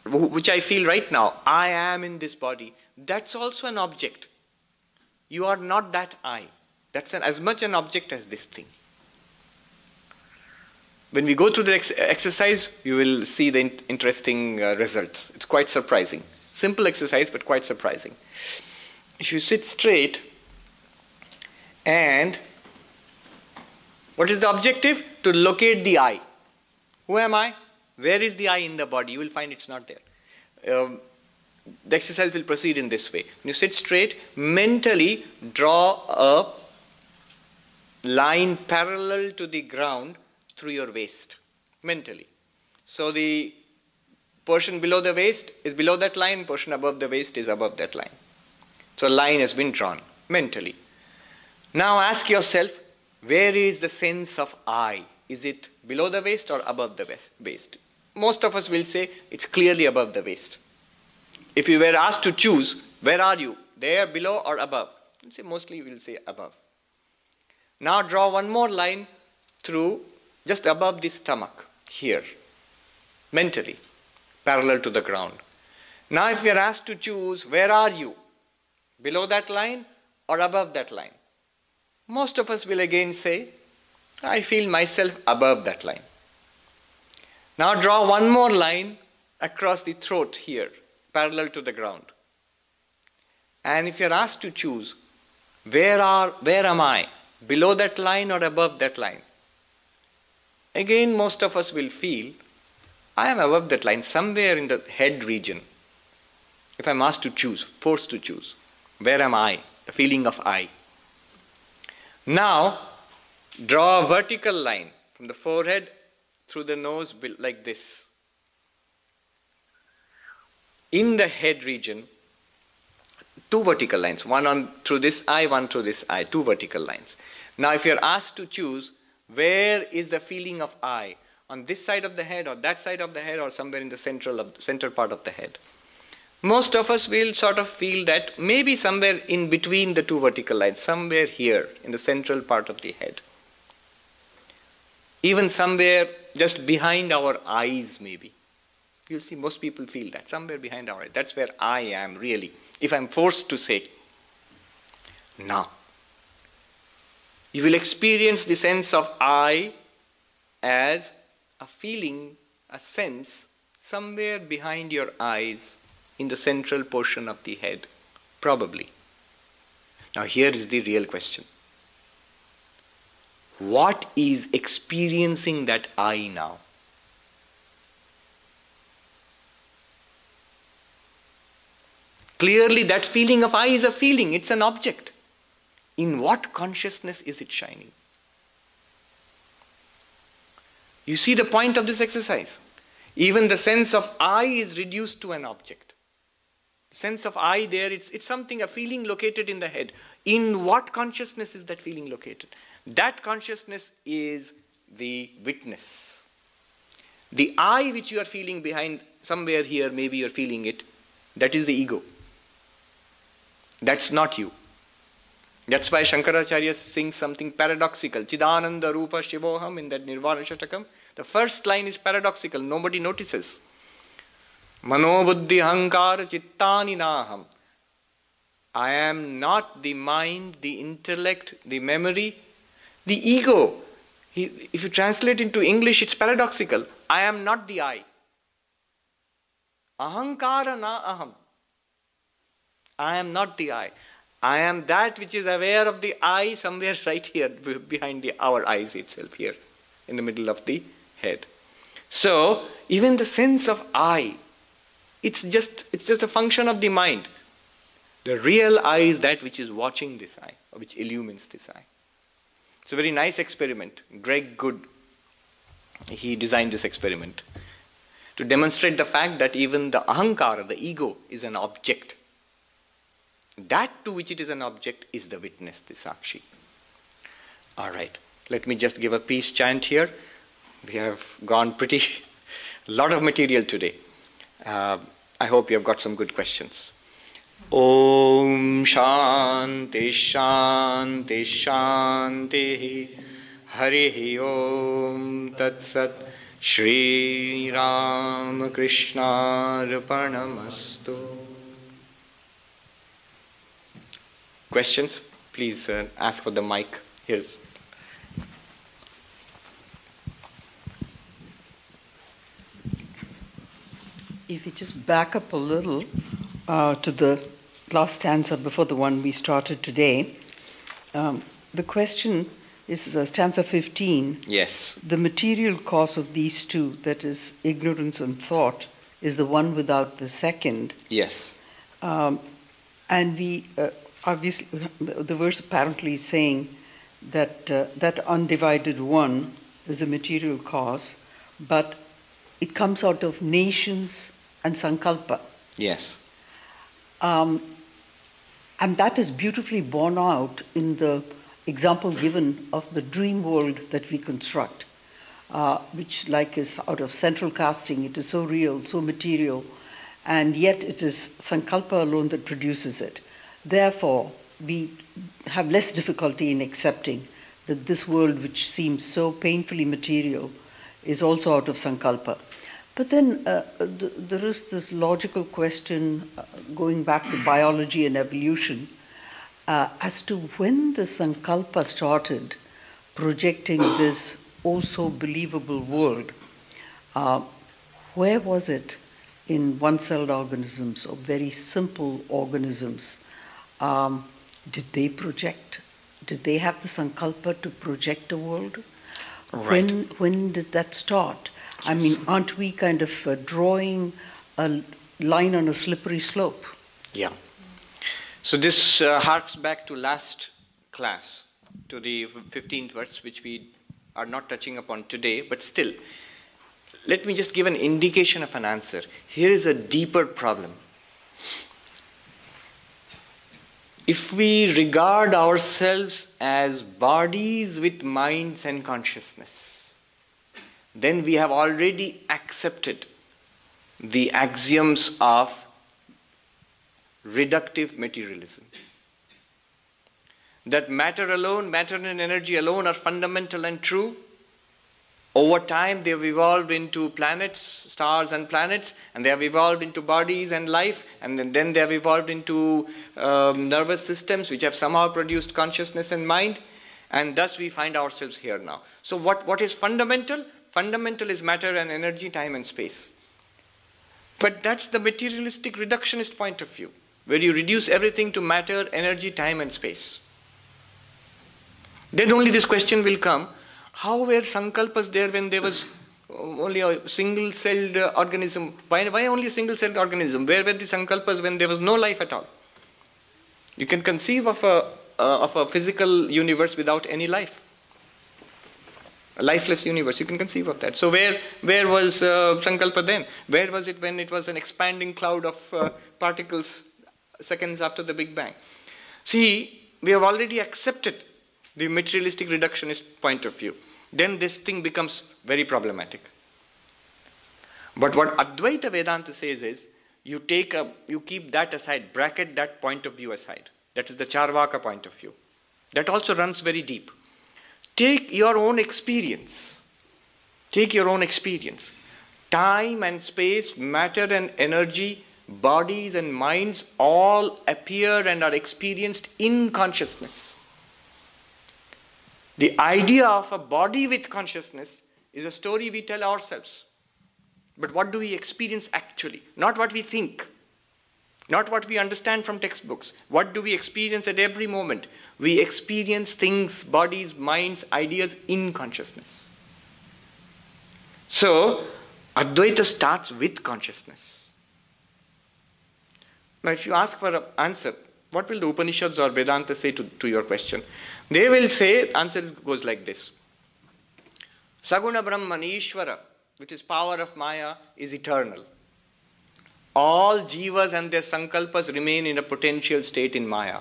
which I feel right now, I am in this body, that's also an object. You are not that I. That's as much an object as this thing. When we go through the exercise, you will see the interesting results. It's quite surprising. Simple exercise, but quite surprising. If you sit straight, and what is the objective? To locate the I. Who am I? Where is the I in the body? You will find it's not there. The exercise will proceed in this way. When you sit straight, mentally draw a line parallel to the ground through your waist, mentally. So the portion below the waist is below that line, portion above the waist is above that line. So a line has been drawn, mentally. Now ask yourself, where is the sense of I? Is it below the waist or above the waist? Most of us will say it's clearly above the waist. If you were asked to choose, where are you? There, below or above? Mostly we will say above. Now draw one more line through just above the stomach, here, mentally, parallel to the ground. Now if we are asked to choose, where are you? Below that line or above that line? Most of us will again say, I feel myself above that line. Now draw one more line across the throat here, parallel to the ground. And if you are asked to choose, where am I? Below that line or above that line? Again, most of us will feel, I am above that line, somewhere in the head region. If I am asked to choose, forced to choose, where am I? The feeling of I. Now, draw a vertical line from the forehead through the nose like this. In the head region, two vertical lines, one through this eye, one through this eye, two vertical lines. Now, if you are asked to choose, where is the feeling of I? On this side of the head or that side of the head or somewhere in the central part of the head? Most of us will sort of feel that maybe somewhere in between the two vertical lines, somewhere here in the central part of the head. Even somewhere just behind our eyes maybe. You'll see most people feel that, somewhere behind our eyes. That's where I am really, if I'm forced to say. Now, you will experience the sense of I as a feeling, a sense, somewhere behind your eyes in the central portion of the head, probably. Now here is the real question. What is experiencing that I now? Clearly that feeling of I is a feeling, it's an object. In what consciousness is it shining? You see the point of this exercise. Even the sense of I is reduced to an object. Sense of I there, it's something, a feeling located in the head. In what consciousness is that feeling located? That consciousness is the witness. The I which you are feeling behind, somewhere here, maybe you are feeling it, that is the ego. That's not you. That's why Shankaracharya sings something paradoxical. Chidananda Rupa Shivoham in that Nirvana Shatakam. The first line is paradoxical. Nobody notices. Mano Buddhi Hankara Chittani Naham. I am not the mind, the intellect, the memory, the ego. If you translate into English, it's paradoxical. I am not the I. Ahankara na aham. I am not the I. I am that which is aware of the I somewhere right here behind our eyes itself here in the middle of the head. So even the sense of I, it's just a function of the mind. The real I is that which is watching this I, or which illumines this I. It's a very nice experiment. Greg Good, he designed this experiment to demonstrate the fact that even the ahankara, the ego, is an object. That to which it is an object is the witness, the sakshi. All right, let me just give a peace chant here. We have gone pretty, a lot of material today. I hope you have got some good questions. Om Shanti Shanti Shanti Harihi Om Tat Sat Shri Ram Krishna Arpanamastu. Questions? Please ask for the mic. Here's. If you just back up a little to the last stanza before the one we started today, the question is stanza 15. Yes. The material cause of these two, that is ignorance and thought, is the one without the second. Yes. And we obviously, the verse apparently is saying that that undivided one is the material cause, but it comes out of nations and sankalpa. Yes. And that is beautifully borne out in the example given of the dream world that we construct, which like is out of central casting. It is so real, so material, and yet it is sankalpa alone that produces it. Therefore, we have less difficulty in accepting that this world, which seems so painfully material, is also out of sankalpa. But then there is this logical question going back to biology and evolution as to when the sankalpa started projecting this also believable world. Where was it in one-celled organisms or very simple organisms? Did they project? Did they have the sankalpa to project a world? Right. When did that start? I mean, aren't we kind of drawing a line on a slippery slope? Yeah. So this harks back to last class, to the 15th verse, which we are not touching upon today, but still, let me just give an indication of an answer. Here is a deeper problem. If we regard ourselves as bodies with minds and consciousness, then we have already accepted the axioms of reductive materialism. That matter alone, matter and energy alone are fundamental and true. Over time they have evolved into planets, stars and planets, and they have evolved into bodies and life, and then they have evolved into nervous systems which have somehow produced consciousness and mind, and thus we find ourselves here now. So what is fundamental? Fundamental is matter and energy, time and space. But that's the materialistic reductionist point of view, where you reduce everything to matter, energy, time and space. Then only this question will come, how were sankalpas there when there was only a single-celled organism? Why only a single-celled organism? Where were the sankalpas when there was no life at all? You can conceive of a physical universe without any life. A lifeless universe, you can conceive of that. So where was sankalpa then? Where was it when it was an expanding cloud of particles seconds after the Big Bang? See, we have already accepted the materialistic reductionist point of view. Then this thing becomes very problematic. But what Advaita Vedanta says is, you keep that aside, bracket that point of view aside. That is the Charvaka point of view. That also runs very deep. Take your own experience. Take your own experience. Time and space, matter and energy bodies and minds all appear and are experienced in consciousness. The idea of a body with consciousness is a story we tell ourselves. But what do we experience actually? Not what we think, not what we understand from textbooks. What do we experience at every moment? We experience things, bodies, minds, ideas in consciousness. So, Advaita starts with consciousness. Now, if you ask for an answer, what will the Upanishads or Vedanta say to your question? They will say, answer goes like this. Saguna Brahman Ishvara, which is power of Maya, is eternal. All jivas and their sankalpas remain in a potential state in Maya.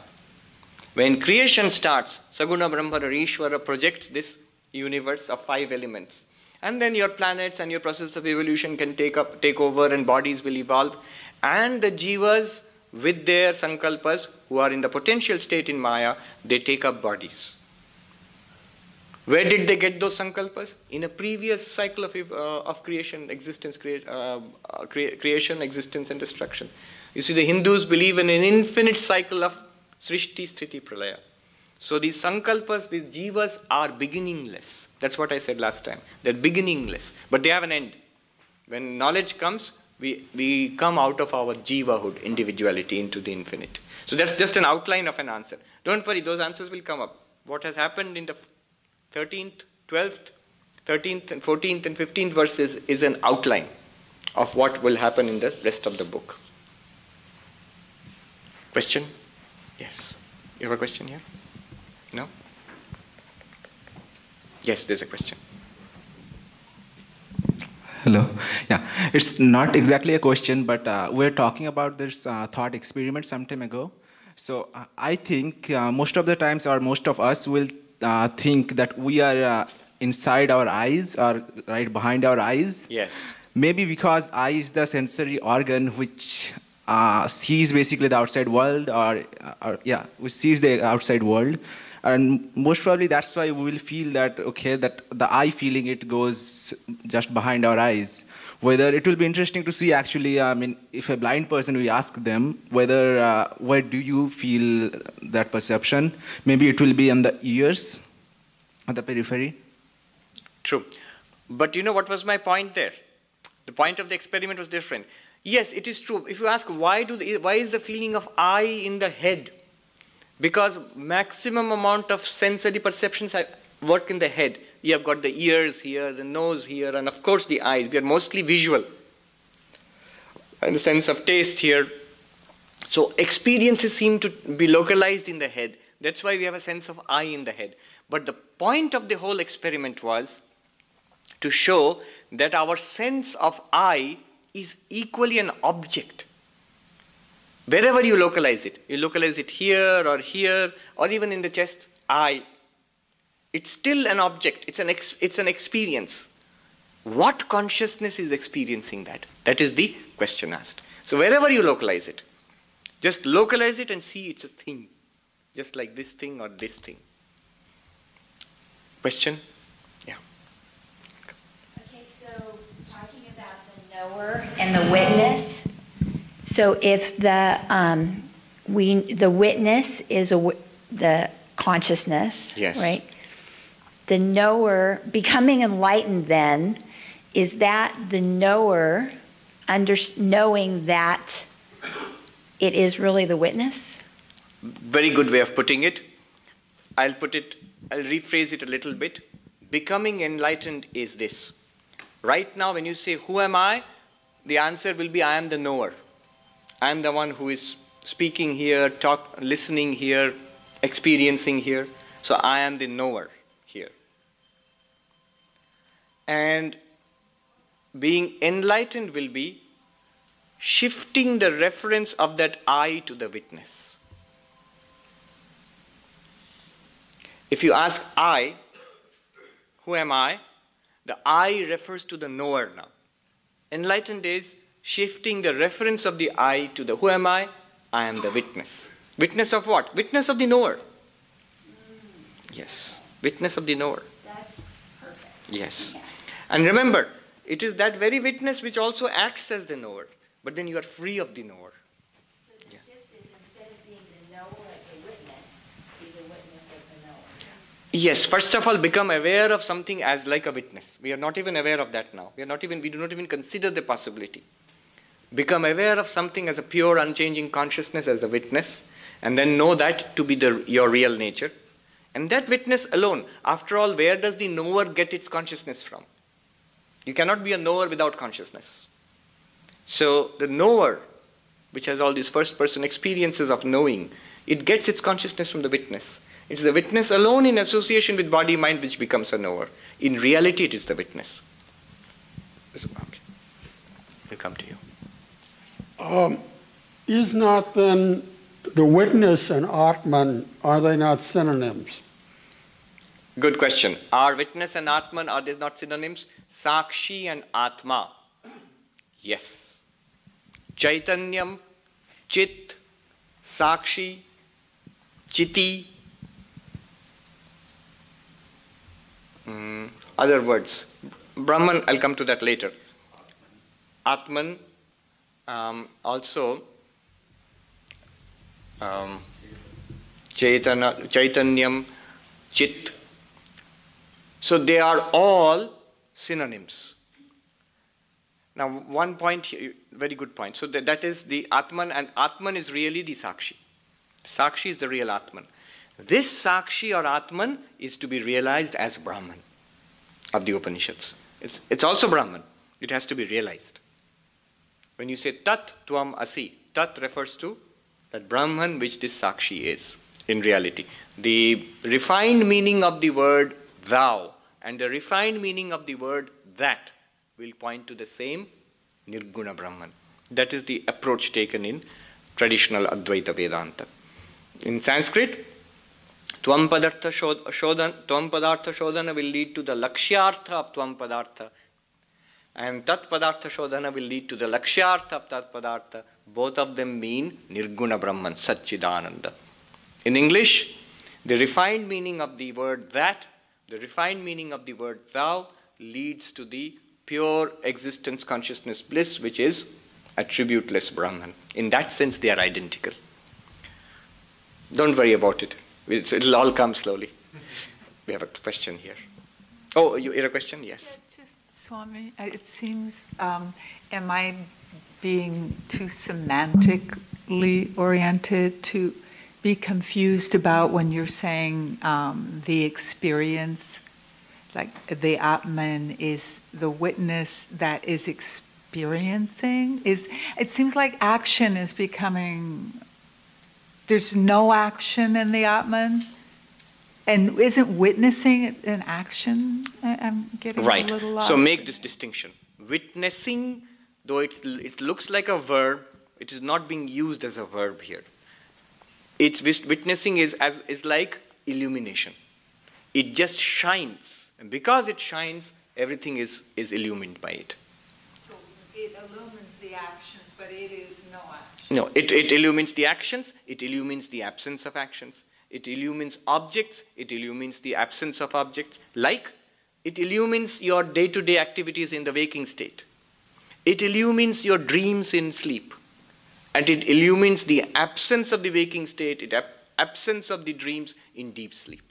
When creation starts, Saguna Brahman or Ishvara projects this universe of 5 elements. And then your planets and your process of evolution can take over and bodies will evolve. And the jivas with their sankalpas, who are in the potential state in Maya, they take up bodies. Where did they get those sankalpas? In a previous cycle of creation, existence, creation, existence and destruction. You see, the Hindus believe in an infinite cycle of Srishti, Sthiti, Pralaya. So these sankalpas, these jivas are beginningless. That's what I said last time. They're beginningless, but they have an end. When knowledge comes, we come out of our jivahood, individuality, into the infinite. So that's just an outline of an answer. Don't worry, those answers will come up. What has happened in the 13th, 12th, 13th and 14th and 15th verses is an outline of what will happen in the rest of the book. Question? Yes. You have a question here? No? Yes, there's a question. Hello. Yeah, it's not exactly a question, but we're talking about this thought experiment some time ago. So I think most of the times, or most of us will think that we are inside our eyes or right behind our eyes. Yes. Maybe because eye is the sensory organ which sees basically the outside world, which sees the outside world. And most probably that's why we will feel that, okay, that the eye feeling, it goes just behind our eyes. Whether it will be interesting to see actually, I mean, if a blind person, we ask them whether, where do you feel that perception? Maybe it will be on the ears, on the periphery. True. But you know what was my point there? The point of the experiment was different. Yes, it is true. If you ask why is the feeling of eye in the head? Because maximum amount of sensory perceptions work in the head. You have got the ears here, the nose here, and of course the eyes. We are mostly visual. And the sense of taste here. So experiences seem to be localized in the head. That's why we have a sense of eye in the head. But the point of the whole experiment was to show that our sense of eye is equally an object. Wherever you localize it here, or even in the chest, eye, it's still an object, it's an experience. What consciousness is experiencing that? That is the question asked. So wherever you localize it, just localize it and see it's a thing, just like this thing or this thing. Question? Yeah. Okay, so talking about the knower and the witness. So if the witness is the consciousness, yes, right? The knower becoming enlightened, then is that the knower knowing that it is really the witness? Very good way of putting it. I'll rephrase it a little bit. Becoming enlightened is this. Right now, when you say, "Who am I?" the answer will be, "I am the knower. I am the one who is speaking here, listening here, experiencing here. So I am the knower here." And being enlightened will be shifting the reference of that I to the witness. If you ask I, who am I? The I refers to the knower now. Enlightened is shifting the reference of the I to the who am I? I am the witness. Witness of what? Witness of the knower. Yes, witness of the knower. That's perfect. Yes. And remember, it is that very witness which also acts as the knower. but then you are free of the knower. So the shift is instead of being the knower of the witness, be the witness of the knower. Yes, first of all, become aware of something as like a witness. We are not even aware of that now. We do not even consider the possibility. Become aware of something as a pure, unchanging consciousness as the witness, and then know that to be your real nature. And that witness alone, after all, where does the knower get its consciousness from? You cannot be a knower without consciousness. So the knower, which has all these first-person experiences of knowing, it gets its consciousness from the witness. It is the witness alone in association with body-mind which becomes a knower. In reality, it is the witness. Okay. We'll come to you. Is not then the witness and Atman, are they not synonyms? Good question. Are witness and Atman, are they not synonyms? Sakshi and Atma. Yes. Chaitanyam, Chit, Sakshi, Chiti. Other words. Brahman, I'll come to that later. Atman, also Chaitanyam, Chit. So they are all synonyms. Now one point here, very good point. So that is the Atman, and Atman is really the Sakshi. Sakshi is the real Atman. This Sakshi or Atman is to be realized as Brahman of the Upanishads. It's also Brahman. It has to be realized. When you say Tat Tvam Asi, Tat refers to that Brahman which this Sakshi is in reality. The refined meaning of the word thou and the refined meaning of the word that will point to the same Nirguna Brahman. That is the approach taken in traditional Advaita Vedanta. In Sanskrit, Tvam Padartha Shodhana will lead to the Lakshyartha of Tvam Padartha, and Tat Padartha Shodhana will lead to the Lakshyartha of Tat Padartha. Both of them mean Nirguna Brahman, Satchidananda. In English, the refined meaning of the word that, the refined meaning of the word thou leads to the pure existence consciousness bliss, which is attributeless Brahman. In that sense, they are identical. Don't worry about it. It'll all come slowly. We have a question here. Oh, you had a question? Yes. Yeah, just, Swami, it seems, am I being too semantically oriented to be confused about when you're saying the experience, like the Atman is the witness that is experiencing? It seems like action is becoming... There's no action in the Atman, and isn't witnessing an action? I'm getting a little lost. So make this distinction. Witnessing, though it looks like a verb, it is not being used as a verb here. Witnessing is like illumination. It just shines, and because it shines, everything is illumined by it. So it illumines the actions, but it is no action. No, it illumines the actions, it illumines the absence of actions. It illumines objects, it illumines the absence of objects. Like, it illumines your day-to-day activities in the waking state. It illumines your dreams in sleep. And it illumines the absence of the waking state, absence of the dreams in deep sleep.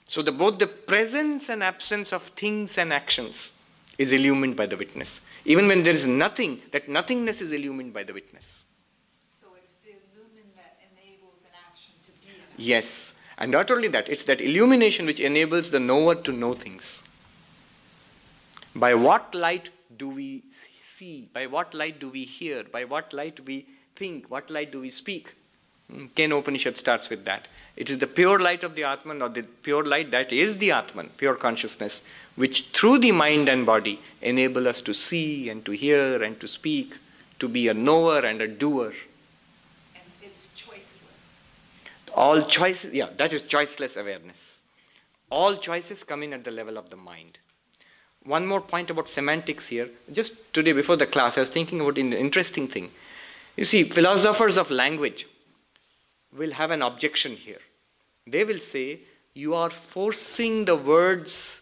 So both the presence and absence of things and actions is illumined by the witness. Even when there is nothing, that nothingness is illumined by the witness. So it's the illumin that enables an action to be an action. Yes. And not only that, it's that illumination which enables the knower to know things. By what light do we see? By what light do we hear? By what light do we think? What light do we speak? Ken Upanishad starts with that. It is the pure light of the Atman, or the pure light that is the Atman, pure consciousness, which through the mind and body enable us to see and to hear and to speak, to be a knower and a doer. And it's choiceless. All choices, that is choiceless awareness. All choices come in at the level of the mind. One more point about semantics here. Just today before the class, I was thinking about an interesting thing. You see, philosophers of language will have an objection here. They will say, you are forcing the words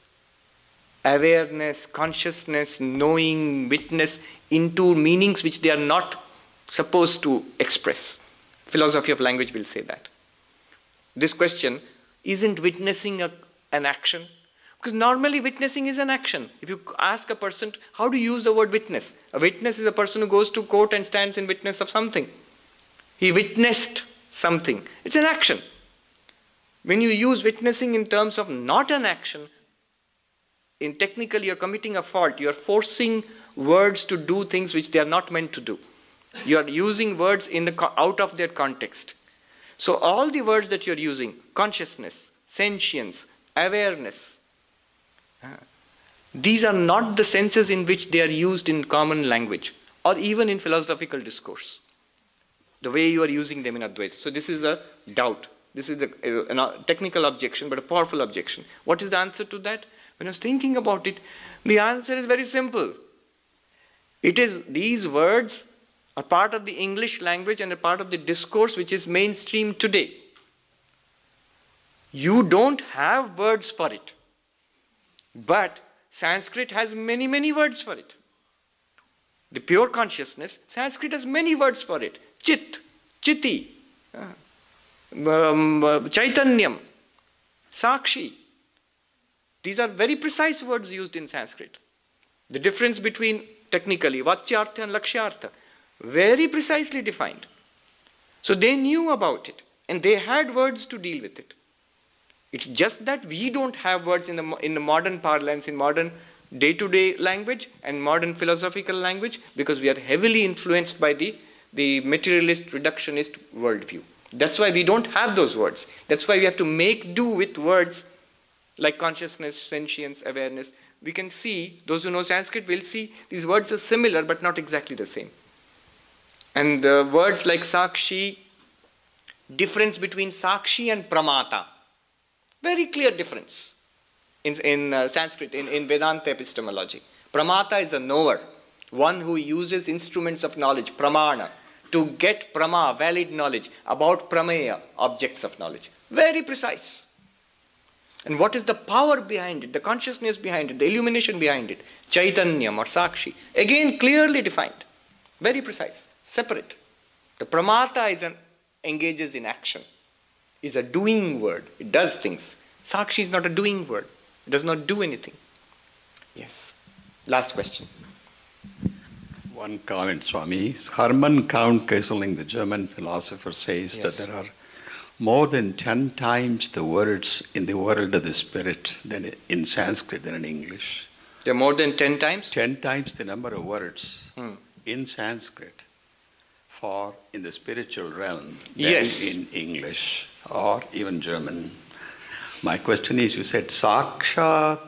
awareness, consciousness, knowing, witness into meanings which they are not supposed to express. Philosophy of language will say that. This question, isn't witnessing an action? Because normally witnessing is an action. If you ask a person, how do you use the word witness? A witness is a person who goes to court and stands in witness of something. He witnessed something. It's an action. When you use witnessing in terms of not an action, technically you're committing a fault. You're forcing words to do things which they are not meant to do. You are using words out of their context. So all the words that you're using, consciousness, sentience, awareness, these are not the senses in which they are used in common language or even in philosophical discourse, the way you are using them in Advaita. So this is a doubt. This is a technical objection, but a powerful objection. What is the answer to that? When I was thinking about it, the answer is very simple. It is these words are part of the English language and a part of the discourse which is mainstream today. You don't have words for it. But Sanskrit has many, many words for it. The pure consciousness, Sanskrit has many words for it. Chit, Chiti, Chaitanyam, Sakshi. These are very precise words used in Sanskrit. The difference between technically Vachyartha and Lakshyartha, very precisely defined. So they knew about it and they had words to deal with it. It's just that we don't have words in the modern parlance, in modern day-to-day language and modern philosophical language, because we are heavily influenced by the materialist reductionist worldview. That's why we don't have those words. That's why we have to make do with words like consciousness, sentience, awareness. We can see, those who know Sanskrit will see, these words are similar but not exactly the same. And words like Sakshi, difference between Sakshi and Pramata. Very clear difference in Sanskrit, in Vedanta epistemology. Pramata is a knower, one who uses instruments of knowledge, pramana, to get prama, valid knowledge, about prameya, objects of knowledge. Very precise. And what is the power behind it, the consciousness behind it, the illumination behind it? Chaitanyam or Sakshi. Again, clearly defined. Very precise, separate. The pramata engages in action. Is a doing word. It does things. Sakshi is not a doing word. It does not do anything. Yes. Last question. One comment, Swami. Hermann Count Kesseling, the German philosopher, says Yes. that there are more than 10 times the words in the world of the spirit than in Sanskrit than in English. There are more than 10 times? 10 times the number of words in Sanskrit for in the spiritual realm than Yes. in English or even German. My question is, you said Sakshat,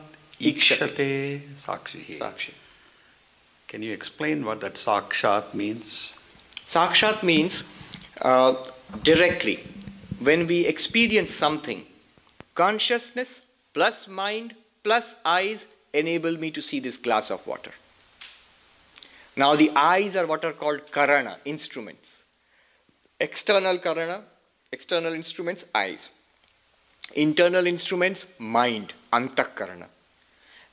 Ikshate, Sakshi. Sakshi. Can you explain what that Sakshat means? Sakshat means directly. When we experience something, consciousness plus mind plus eyes enable me to see this glass of water. Now the eyes are what are called karana, instruments. External karana, external instruments, eyes. Internal instruments, mind, antakarana.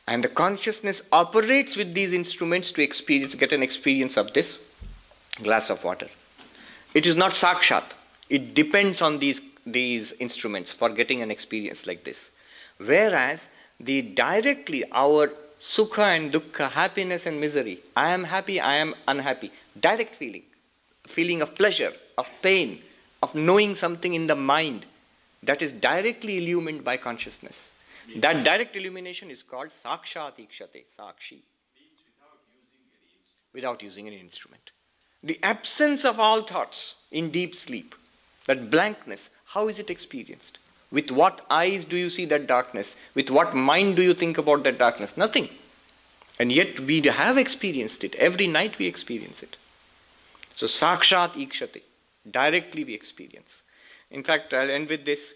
And the consciousness operates with these instruments to get an experience of this glass of water. It is not sakshat. It depends on these instruments for getting an experience like this. Whereas directly our sukha and dukkha, happiness and misery, I am happy, I am unhappy, direct feeling of pleasure, of pain, of knowing something in the mind, that is directly illumined by consciousness. That direct illumination is called sakshat ikshate, sakshi. Without using any instrument. The absence of all thoughts in deep sleep, that blankness, how is it experienced? With what eyes do you see that darkness? With what mind do you think about that darkness? Nothing. And yet we have experienced it. Every night we experience it. So sakshat ikshate, directly we experience. In fact, I'll end with this.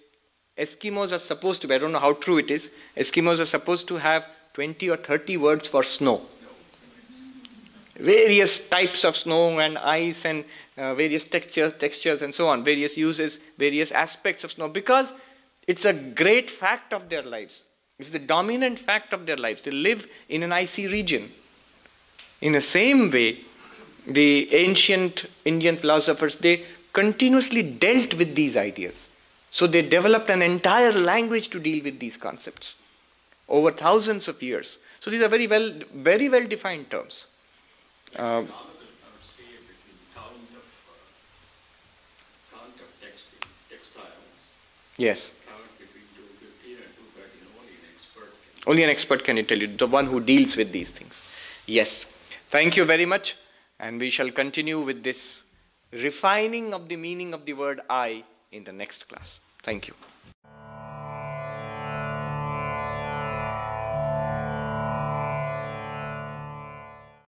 Eskimos are supposed to be, I don't know how true it is, Eskimos are supposed to have 20 or 30 words for snow. Various types of snow and ice and various textures and so on, various uses, various aspects of snow, because it's a great fact of their lives. It's the dominant fact of their lives. They live in an icy region. In the same way, the ancient Indian philosophers, they continuously dealt with these ideas. So they developed an entire language to deal with these concepts over thousands of years. So these are very well defined terms. Yes. Only an expert can tell you, the one who deals with these things. Yes. Thank you very much. And we shall continue with this refining of the meaning of the word I in the next class. Thank you.